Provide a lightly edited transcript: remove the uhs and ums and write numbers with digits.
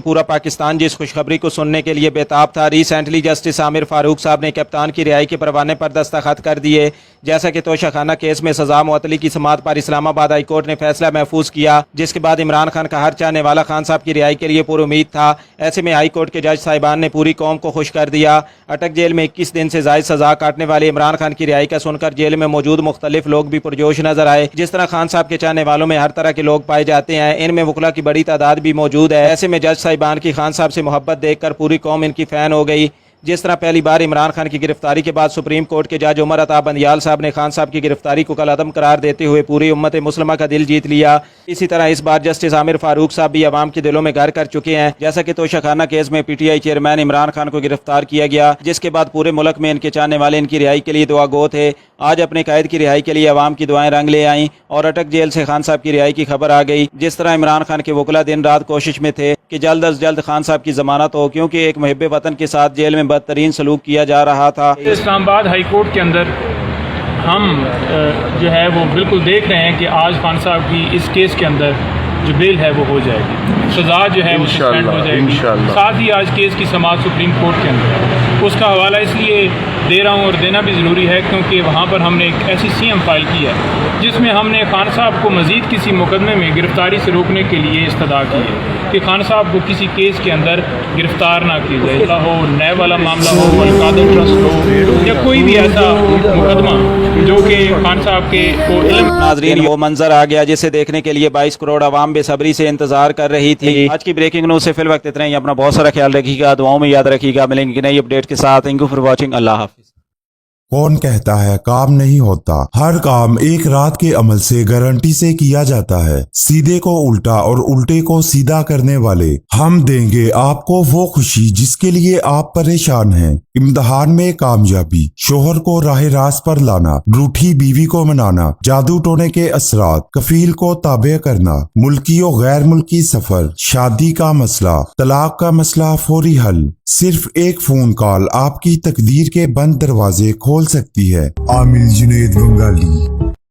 नाजरीन, पूरा पाकिस्तान जिस खुशखबरी को सुनने के लिए बेताब था। रिसेंटली जस्टिस आमिर फारूक साहब ने कप्तान की रिहाई के परवाने पर दस्तखत कर दिए। जैसा कि तोशाखाना केस में सजा मुअत्तली की समाअत पर इस्लामाबाद हाई कोर्ट ने फैसला महफूज किया, जिसके बाद इमरान खान का हर चाहने वाला खान साहब की रिहाई के लिए पूरी उम्मीद था। ऐसे में हाई कोर्ट के जज साहिबान ने पूरी कौम को खुश कर दिया। अटक जेल में 21 दिन से जायद सजा काटने वाले इमरान खान की रिहाई का सुनकर जेल में मौजूद मुख्तलिफ लोग भी पुरजोश नजर आए। जिस तरह खान साहब के चाहने वालों में हर तरह के लोग पाए जाते हैं, इनमें वकला की बड़ी तादाद भी मौजूद है। ऐसे में जज साहिबान की खान साहब से मोहब्बत देखकर पूरी कौम इनकी फैन हो गई। जिस तरह पहली बार इमरान खान की गिरफ्तारी के बाद सुप्रीम कोर्ट के जज उमर अता बंदियाल साहब ने खान साहब की गिरफ्तारी को कलअदम करार देते हुए पूरी उम्मत मुस्लिमा का दिल जीत लिया, इसी तरह इस बार जस्टिस आमिर फारूक साहब भी अवाम के दिलों में घर कर चुके हैं। जैसा कि तोशाखाना केस में PTI चेयरमैन इमरान खान को गिरफ्तार किया गया, जिसके बाद पूरे मुल्क में इनके चाहने वाले इनकी रिहाई के लिए दुआ गो थे। आज अपने कैद की रिहाई के लिए अवाम की दुआएं रंग ले आईं और अटक जेल से खान साहब की रिहाई की खबर आ गई। जिस तरह इमरान खान के वकला दिन रात कोशिश में थे कि जल्द अज जल्द खान साहब की जमानत हो, क्योंकि एक मुहिब्बे वतन के साथ जेल में बदतरीन सलूक किया जा रहा था। इस्लामाबाद हाई कोर्ट के अंदर हम जो है वो बिल्कुल देख रहे हैं कि आज खान साहब की इस केस के अंदर जो बेल है वो हो जाएगी, सजा जो है वो सस्पेंड हो जाएगी। साथ ही आज केस की समाअत सुप्रीम कोर्ट के अंदर है। उसका हवाला इसलिए दे रहा हूँ और देना भी ज़रूरी है क्योंकि वहाँ पर हमने एक ऐसी CM फाइल की है जिसमें हमने खान साहब को मज़ीद किसी मुकदमे में गिरफ्तारी से रोकने के लिए इस्तदा की है कि खान साहब को किसी केस के अंदर गिरफ्तार ना किया जाए, हो नए वाला मामला हो, अलकादर ट्रस्ट हो या कोई भी ऐसा मुकदमा जो कि खान साहब के को इल्म। नाजरीन, वो मंजर आ गया जिसे देखने के लिए 22 करोड़ आवाम बेसब्री से इंतजार कर रही थी। आज की ब्रेकिंग न्यूज़ से फिल वक्त इतना ही। अपना बहुत सारा ख्याल रखिएगा, दुआओं में याद रखिएगा। मिलेंगे नई अपडेट के साथ। Thank you for watching. अल्लाह हाफिज़। कौन कहता है काम नहीं होता? हर काम एक रात के अमल से गारंटी से किया जाता है। सीधे को उल्टा और उल्टे को सीधा करने वाले हम देंगे आपको वो खुशी जिसके लिए आप परेशान हैं। इम्तिहान में कामयाबी, शोहर को राह रास्त पर लाना, रूठी बीवी को मनाना, जादू टोने के असरात, कफील को ताबे करना, मुल्की और गैर मुल्की सफर, शादी का मसला, तलाक का मसला, फौरी हल। सिर्फ एक फोन कॉल आपकी तकदीर के बंद दरवाजे खोल सकती है। आमिर जुनैद बंगाली।